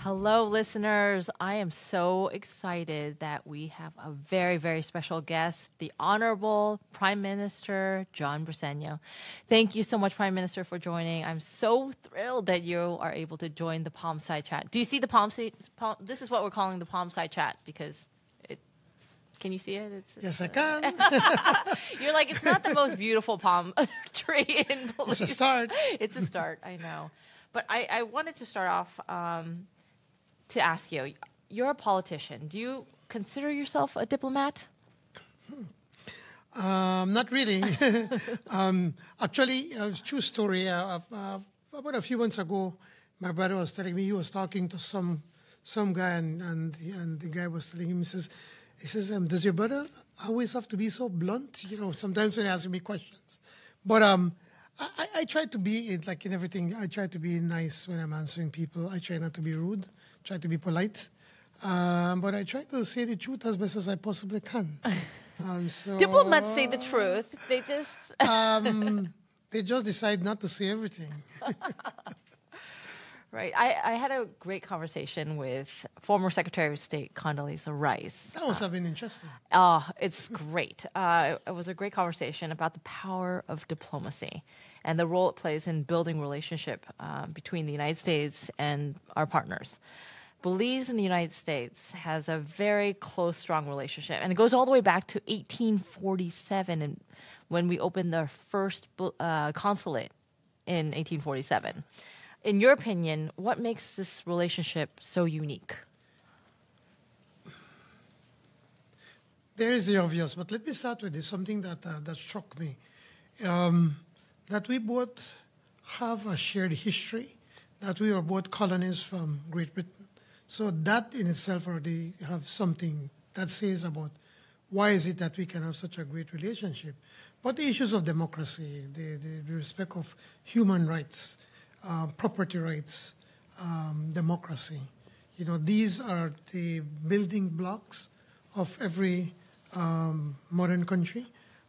Hello, listeners. I am so excited that we have a very, very special guest, the Honorable Prime Minister John Briceño. Thank you so much, Prime Minister, for joining. I'm so thrilled that you are able to join the Palmside Chat. Do you see the This is what we're calling the Palmside Chat because can you see it? Yes, I can. You're like, it's not the most beautiful palm tree in Belize. It's a start. It's a start, I know. But I wanted to start off to ask you, you're a politician. Do you consider yourself a diplomat? Not really. Actually, it's a true story. About a few months ago, my brother was telling me he was talking to some guy, and the guy was telling him, he says, does your brother always have to be so blunt? You know, sometimes when he asks me questions. But I try to be, like in everything, I try to be nice when I'm answering people. I try not to be rude, try to be polite. But I try to say the truth as best as I possibly can. Diplomats say the truth. They just decide not to say everything. Right. I had a great conversation with former Secretary of State Condoleezza Rice. That must have been interesting. Oh, it's great. It was a great conversation about the power of diplomacy and the role it plays in building relationship between the United States and our partners. Belize and the United States has a very close, strong relationship, and it goes all the way back to 1847, and when we opened the first consulate in 1847. In your opinion, what makes this relationship so unique? There is the obvious, but let me start with this, something that struck me. That we both have a shared history, that we are both colonies from Great Britain. So that in itself already have something that says about why is it that we can have such a great relationship. But the issues of democracy, the respect of human rights, property rights, democracy. You know, these are the building blocks of every modern country,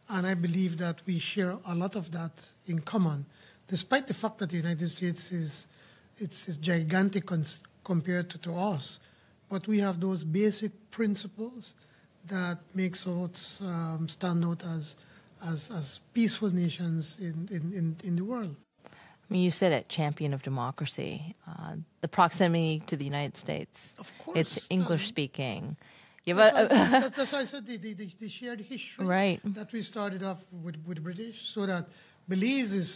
and I believe that we share a lot of that in common, despite the fact that the United States is gigantic compared to us. But we have those basic principles that makes us stand out as peaceful nations in the world. I mean, you said it, champion of democracy. The proximity to the United States. Of course. It's English speaking. That's why I said the shared history right. that we started off with British, so that Belize is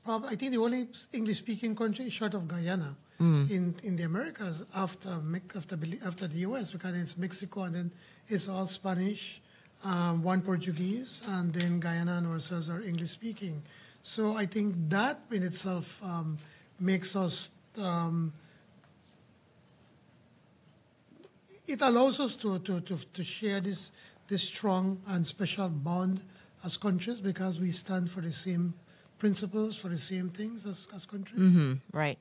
probably, I think, the only English-speaking country short of Guyana in the Americas after the U.S., because it's Mexico and then it's all Spanish, one Portuguese, and then Guyana and ourselves are English-speaking. So I think that in itself makes us, it allows us to share this strong and special bond as countries, because we stand for the same principles, for the same things as countries. Mm-hmm, right.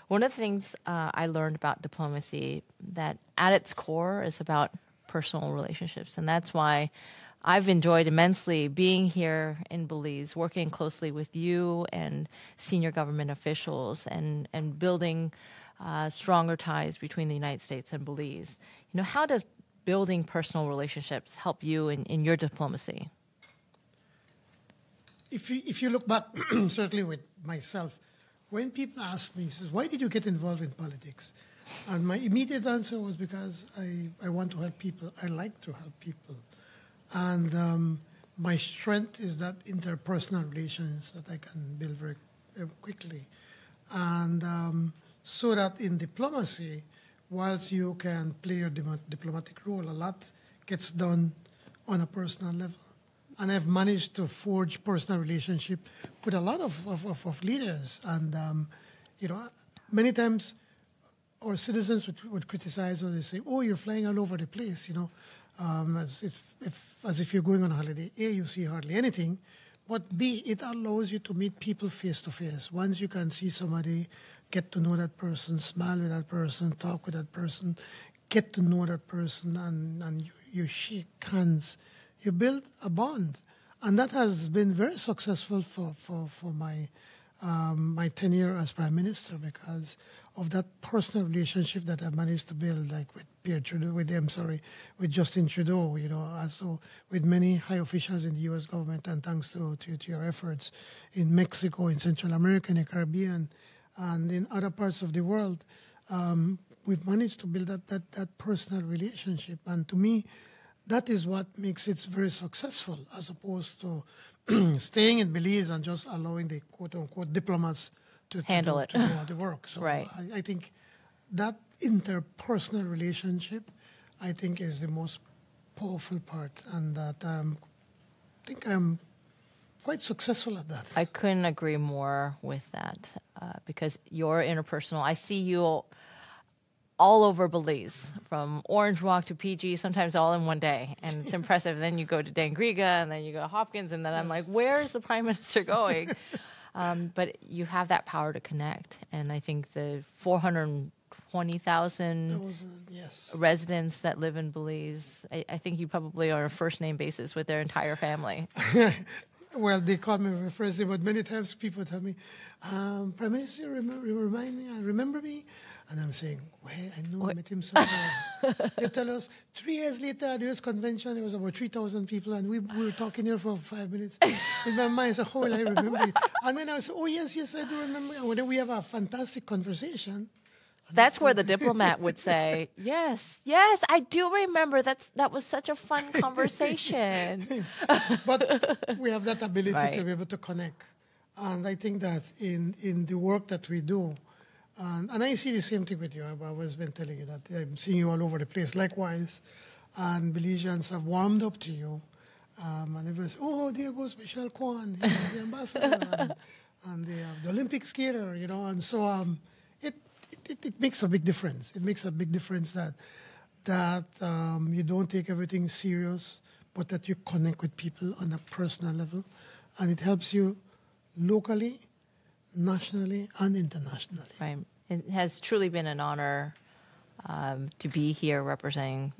One of the things I learned about diplomacy, that at its core is about personal relationships, and that's why I've enjoyed immensely being here in Belize, working closely with you and senior government officials and building stronger ties between the United States and Belize. You know, how does building personal relationships help you in your diplomacy? If you look back, certainly with myself, when people ask me, says, why did you get involved in politics? And my immediate answer was because I want to help people. I like to help people. And my strength is that interpersonal relations that I can build very quickly. And so that in diplomacy, whilst you can play your diplomatic role, a lot gets done on a personal level. And I've managed to forge personal relationship with a lot of leaders. And, you know, many times our citizens would criticize or they say, oh, you're flying all over the place, you know. As if you're going on a holiday. A, you see hardly anything, but B, it allows you to meet people face to face. Once you can see somebody, get to know that person, smile with that person, talk with that person, get to know that person, and you shake hands. You build a bond. And that has been very successful for my tenure as Prime Minister, because of that personal relationship that I managed to build, like with Pierre Trudeau, with Justin Trudeau, also with many high officials in the U.S. government, and thanks to your efforts in Mexico, in Central America, in the Caribbean, and in other parts of the world, we've managed to build that personal relationship. And to me, that is what makes it very successful, as opposed to staying in Belize and just allowing the quote-unquote diplomats to handle to do all the work. So right. I think that interpersonal relationship, I think, is the most powerful part, and that I think I'm quite successful at that. I couldn't agree more with that, because your interpersonal, I see you all over Belize, from Orange Walk to PG, sometimes all in one day. And it's impressive. Then you go to Dangriga, and then you go to Hopkins, and then I'm like, where is the Prime Minister going? But you have that power to connect. And I think the 420,000 residents that live in Belize, I think you probably are on a first-name basis with their entire family. Well, they call me my first name, but many times people tell me, Prime Minister, remember me? And I'm saying, well, I know I met him somewhere. They tell us 3 years later at the US convention, there was about 3,000 people, and we were talking here for 5 minutes. In my mind, I said, how will I remember you? And then I said, oh, yes, I do remember. And then we have a fantastic conversation. That's where the diplomat would say, yes, I do remember. That was such a fun conversation. But we have that ability right. to be able to connect. And I think that in the work that we do, and I see the same thing with you. I've always been telling you that I'm seeing you all over the place. Likewise, and Belizeans have warmed up to you. And everyone says, oh, there goes Michelle Kwan, he's the ambassador, and the Olympic skater, And so it makes a big difference. It makes a big difference that you don't take everything serious, but that you connect with people on a personal level. And it helps you locally, nationally, and internationally. Right. It has truly been an honor to be here representing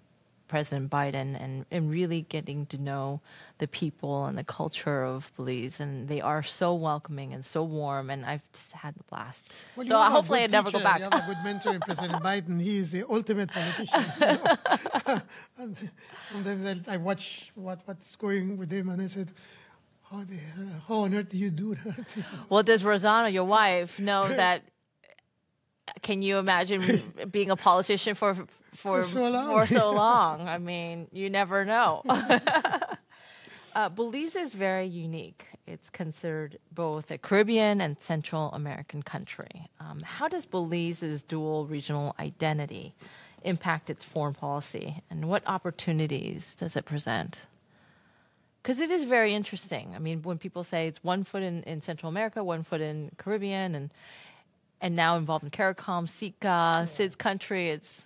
President Biden and really getting to know the people and the culture of Belize. And they are so welcoming and so warm, and I've just had a blast. Well, so hopefully I never go back. You have a good mentor in President Biden. He is the ultimate politician. And sometimes I watch what's going with him, and I said, how on earth do you do that? Well, does Rosanna, your wife, know that? Can you imagine being a politician for so long? I mean, you never know. Belize is very unique. It's considered both a Caribbean and Central American country. How does Belize's dual regional identity impact its foreign policy, and what opportunities does it present? Because it is very interesting. I mean, when people say it's 1 foot in Central America, 1 foot in Caribbean, and now involved in CARICOM, SICA, Sid's country, it's...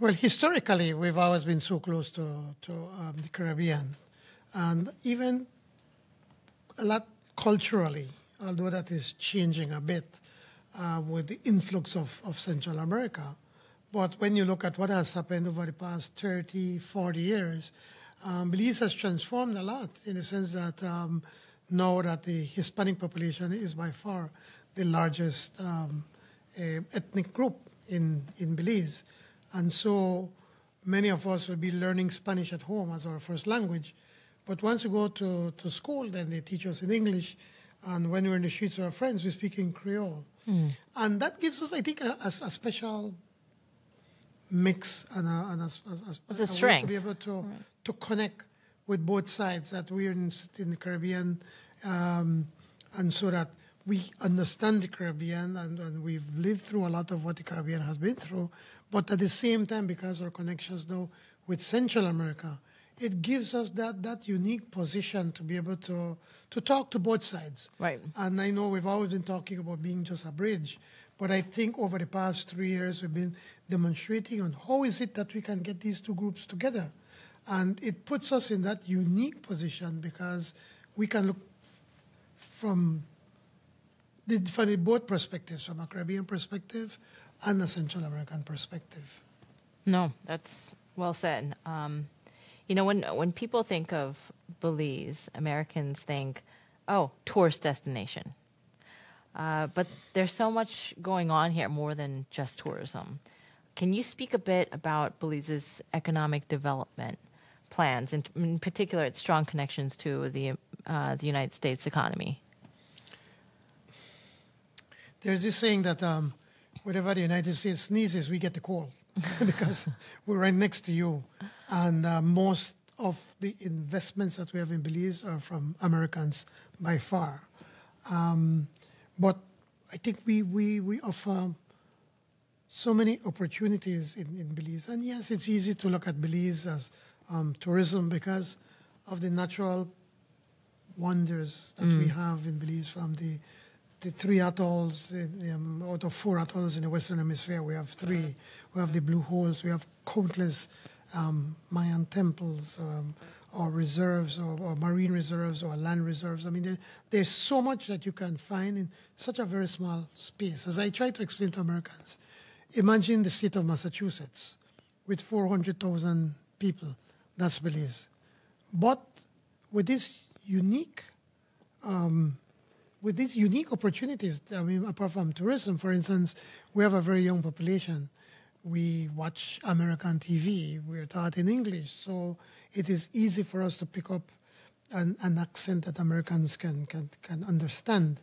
Well, historically, we've always been so close to the Caribbean. And even a lot culturally, although that is changing a bit with the influx of Central America. But when you look at what has happened over the past 30, 40 years, Belize has transformed a lot in the sense that now that the Hispanic population is by far the largest ethnic group in Belize. And so many of us will be learning Spanish at home as our first language. But once we go to school, then they teach us in English. And when we're in the streets with our friends, we speak in Creole. And that gives us, I think, a special mix and a strength way to be able to connect with both sides, that we're in the Caribbean, and so that we understand the Caribbean, and we've lived through a lot of what the Caribbean has been through. But at the same time, because our connections now with Central America, it gives us that unique position to be able to talk to both sides. Right. And I know we've always been talking about being just a bridge, but I think over the past 3 years, we've been demonstrating on how is it that we can get these two groups together. And it puts us in that unique position because we can look from both perspectives, from a Caribbean perspective and a Central American perspective. No, that's well said. When people think of Belize, Americans think, oh, tourist destination. But there's so much going on here, more than just tourism. Can you speak a bit about Belize's economic development plans, and in particular, its strong connections to the United States economy? There's this saying that whenever the United States sneezes, we get the call because we're right next to you. And most of the investments that we have in Belize are from Americans by far. But I think we offer so many opportunities in Belize. And yes, it's easy to look at Belize as tourism because of the natural wonders that we have in Belize, from the 3 atolls, out of 4 atolls in the Western Hemisphere. We have 3. We have the Blue Holes. We have countless Mayan temples, or reserves, or marine reserves, or land reserves. I mean, there's so much that you can find in such a very small space. As I try to explain to Americans, imagine the state of Massachusetts with 400,000 people. That's Belize. But with these unique opportunities, I mean, apart from tourism, for instance, we have a very young population. We watch American TV. We're taught in English. So it is easy for us to pick up an accent that Americans can understand.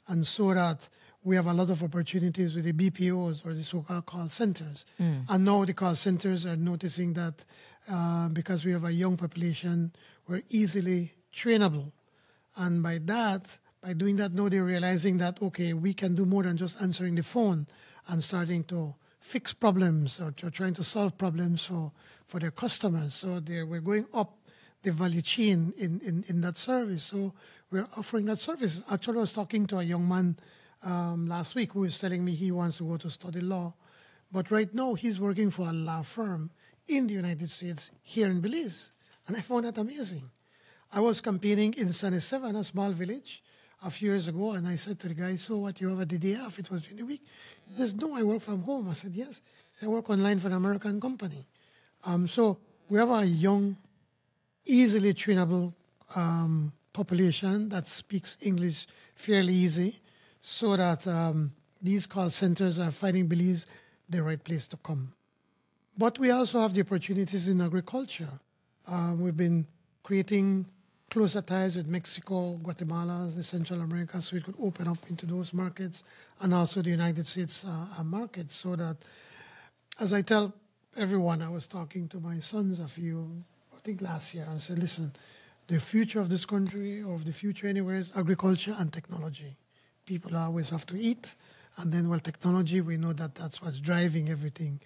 And so that we have a lot of opportunities with the BPOs, or the so-called call centers. And now the call centers are noticing that because we have a young population, we're easily trainable. And by doing that, now they're realizing that, okay, we can do more than just answering the phone and starting to fix problems, or trying to solve problems for their customers. So we're going up the value chain in that service. So we're offering that service. Actually, I was talking to a young man last week who was telling me he wants to go to study law. But right now, he's working for a law firm in the United States, here in Belize. And I found that amazing. I was campaigning in San Esteban, a small village, a few years ago, and I said to the guy, so what, you have a day off? It was during the week. He says, no, I work from home. I said, yes. I work online for an American company. So we have a young, easily trainable population that speaks English fairly easy, so that these call centers are finding Belize the right place to come. But we also have the opportunities in agriculture. We've been creating closer ties with Mexico, Guatemala, the Central America, so we could open up into those markets, and also the United States market, so that, as I tell everyone, I was talking to my sons I think last year, I said, listen, the future of this country, or of the future anywhere, is agriculture and technology. People always have to eat, and then, well, technology, we know that that's what's driving everything.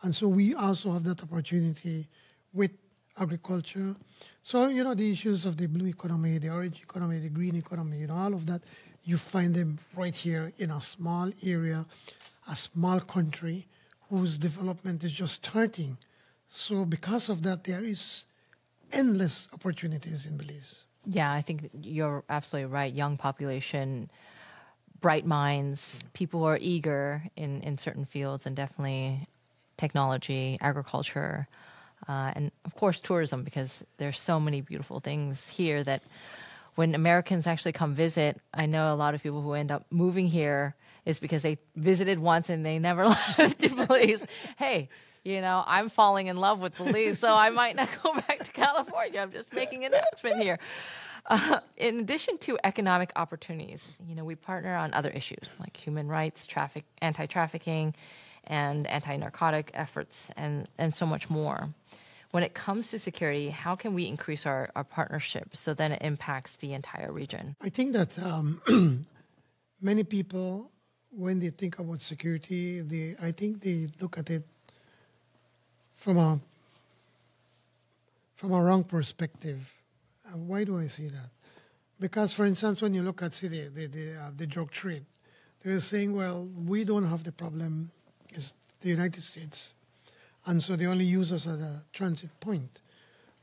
And so we also have that opportunity with agriculture. So, the issues of the blue economy, the orange economy, the green economy, all of that, you find them right here in a small area, a small country whose development is just starting. So because of that, there is endless opportunities in Belize. Yeah, I think you're absolutely right. Young population, bright minds, people who are eager in certain fields, and definitely technology, agriculture, and of course tourism, because there's so many beautiful things here that when Americans actually come visit, I know a lot of people who end up moving here is because they visited once and they never left Belize. Hey, I'm falling in love with Belize, so I might not go back to California. I'm just making an announcement here. In addition to economic opportunities, we partner on other issues like human rights, anti-trafficking, and anti-narcotic efforts, and so much more. When it comes to security, how can we increase our partnership so that it impacts the entire region? I think that many people, when they think about security, I think they look at it from a wrong perspective. Why do I say that? Because, for instance, when you look at, say, the drug trade, they're saying, well, we don't have the problem, it's the United States. And so they only use us as a transit point.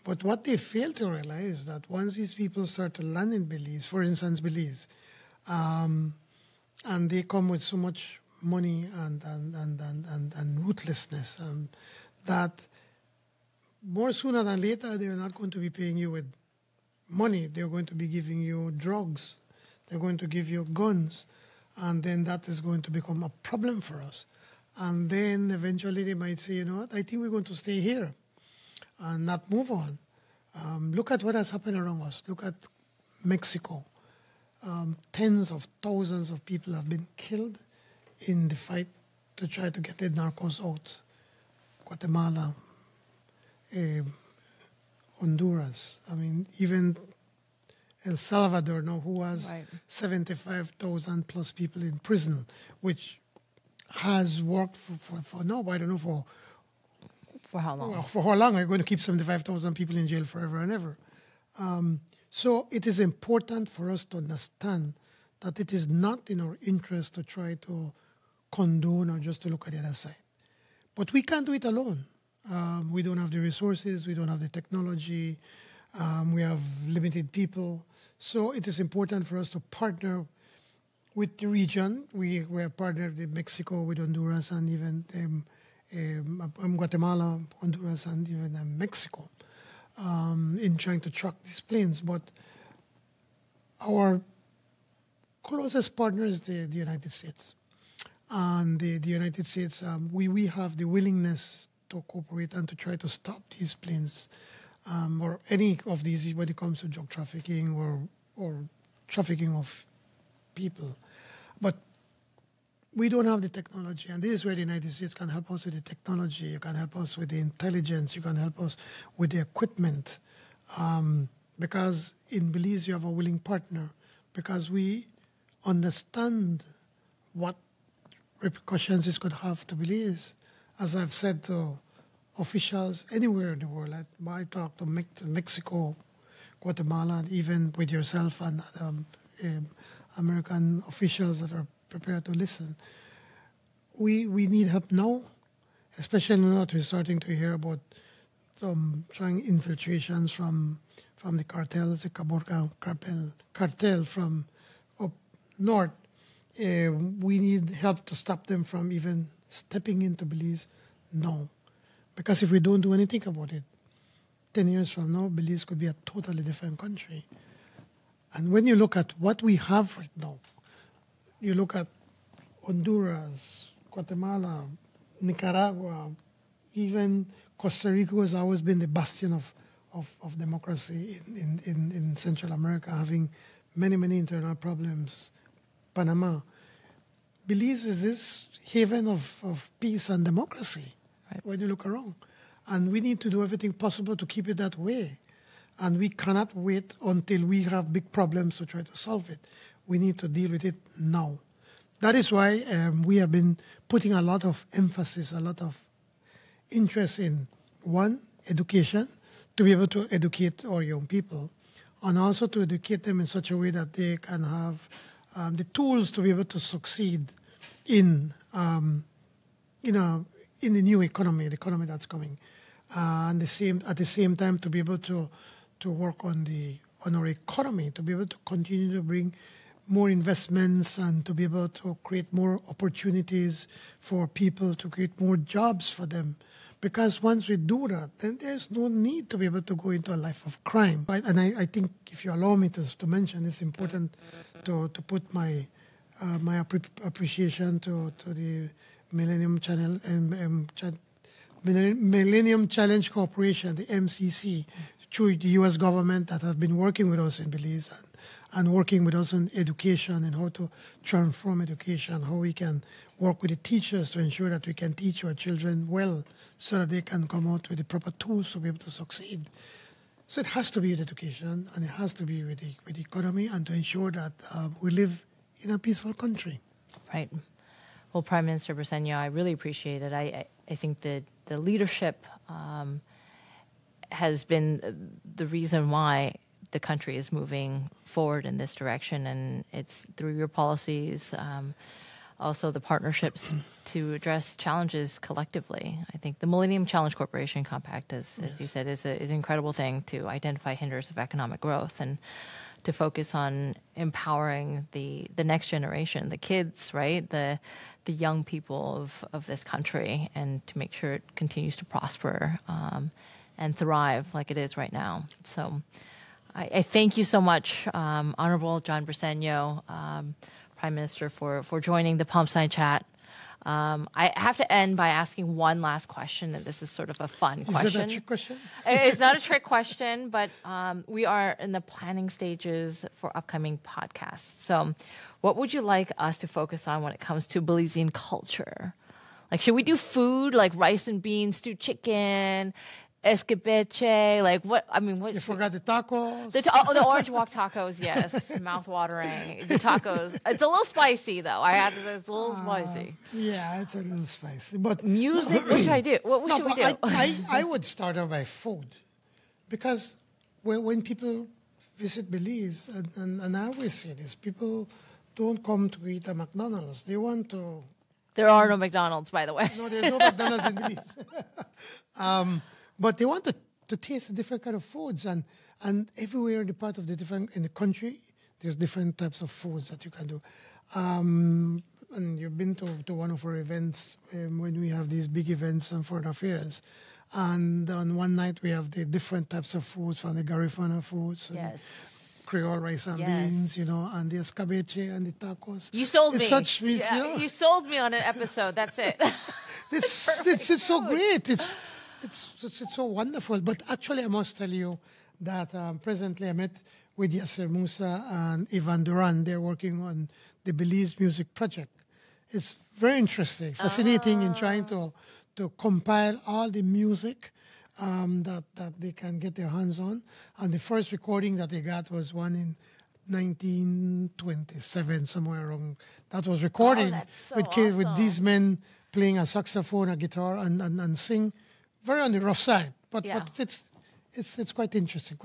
But what they fail to realize is that once these people start to land in Belize, for instance, Belize, and they come with so much money and ruthlessness, that more sooner than later, they're not going to be paying you with money. They're going to be giving you drugs. They're going to give you guns. And then that is going to become a problem for us. And then eventually they might say, you know what, I think we're going to stay here and not move on. Look at what has happened around us. Look at Mexico. Tens of thousands of people have been killed in the fight to try to get the narcos out. Guatemala, Honduras. I mean, even El Salvador now, who has 75,000 plus people in prison, which has worked for now, I don't know for how long. Well, for how long are you going to keep 75,000 people in jail forever and ever? So it is important for us to understand that it is not in our interest to try to condone or just to look at the other side. But we can't do it alone. We don't have the resources, we don't have the technology, we have limited people. So it is important for us to partner with the region. We are partnered with Mexico, with Honduras, and even Guatemala, Honduras, and even Mexico in trying to track these planes. But our closest partner is the United States. And the United States, we have the willingness to cooperate and to try to stop these planes or any of these when it comes to drug trafficking or trafficking of people. But we don't have the technology, and this is where the United States can help us with the technology, you can help us with the intelligence, you can help us with the equipment, because in Belize you have a willing partner, because we understand what repercussions this could have to Belize. As I've said to officials anywhere in the world, I talk to Mexico, Guatemala, and even with yourself and American officials that are prepared to listen. We need help now, especially now that we're starting to hear about some trying infiltrations from the cartels, the Caborca cartel from up north. We need help to stop them from even stepping into Belize now. Because if we don't do anything about it, 10 years from now, Belize could be a totally different country. And when you look at what we have right now, you look at Honduras, Guatemala, Nicaragua, even Costa Rica has always been the bastion of democracy in Central America, having many, many internal problems. Panama. Belize is this haven of peace and democracy when you look around. And we need to do everything possible to keep it that way. And we cannot wait until we have big problems to try to solve it. We need to deal with it now. That is why we have been putting a lot of emphasis, a lot of interest in, one, education, to be able to educate our young people, and also to educate them in such a way that they can have the tools to be able to succeed in the new economy, the economy that's coming, and at the same time to be able to work on our economy, to be able to continue to bring more investments and to be able to create more opportunities for people, to create more jobs for them. Because once we do that, then there's no need to be able to go into a life of crime. Right? And I think, if you allow me to mention, it's important to put my appreciation to the Millennium Channel Millennium Challenge Corporation, the MCC, through the U.S. government that have been working with us in Belize and working with us on education and how to transform education, how we can work with the teachers to ensure that we can teach our children well so that they can come out with the proper tools to be able to succeed. So it has to be with education, and it has to be with the economy, and to ensure that we live in a peaceful country. Right. Well, Prime Minister Briceño, I really appreciate it. I think that the leadership has been the reason why the country is moving forward in this direction, and it's through your policies, also the partnerships to address challenges collectively. I think the Millennium Challenge Corporation Compact, as you said, is an incredible thing to identify hinders of economic growth and to focus on empowering the next generation, the kids, right, the young people of this country, and to make sure it continues to prosper and thrive like it is right now. So I thank you so much, Honorable John Briceño, Prime Minister, for joining the Palmside Chat. I have to end by asking one last question, and this is sort of a fun question. Is it a trick question? It's not a trick question, but we are in the planning stages for upcoming podcasts. So what would you like us to focus on when it comes to Belizean culture? Like, should we do food, like rice and beans, stewed chicken, escabeche? Like, what? I mean, what? You forgot the tacos. The orange walk tacos, yes, mouth-watering. The tacos. It's a little spicy, though. It's a little spicy. Yeah, it's a little spicy. But music, what should I do? What should we do? I would start off by food, because when people visit Belize, and I always say this, people don't come to eat at McDonald's. They want to. There are no McDonald's, by the way. No, there's no McDonald's in Belize. But they want to taste different kind of foods, and everywhere in the country, there's different types of foods that you can do. And you've been to one of our events when we have these big events and foreign affairs. And on one night we have the different types of foods, from the Garifuna foods, yes, Creole rice and beans, and the escabeche and the tacos. You sold me. You sold me on an episode. That's it. It's so great. It's so wonderful. But actually, I must tell you that presently I met with Yasser Musa and Ivan Duran. They're working on the Belize Music Project. It's very interesting, fascinating in trying to compile all the music that they can get their hands on. And the first recording that they got was one in 1927, somewhere around. That was recorded with these men playing a saxophone, a guitar, and sing. Very on the rough side, but it's quite interesting.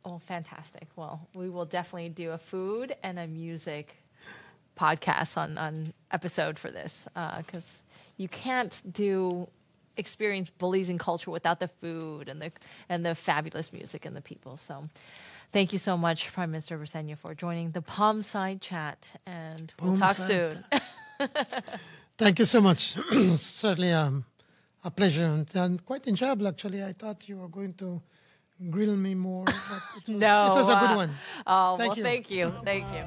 Oh, fantastic! Well, we will definitely do a food and a music podcast on episode for this, because you can't experience Belizean culture without the food and the fabulous music and the people. So, thank you so much, Prime Minister Briceño, for joining the Palmside Chat, and we'll talk soon. Thank you so much. Certainly, a pleasure and quite enjoyable. Actually, I thought you were going to grill me more. But it was a good one. Oh, thank you. Thank you.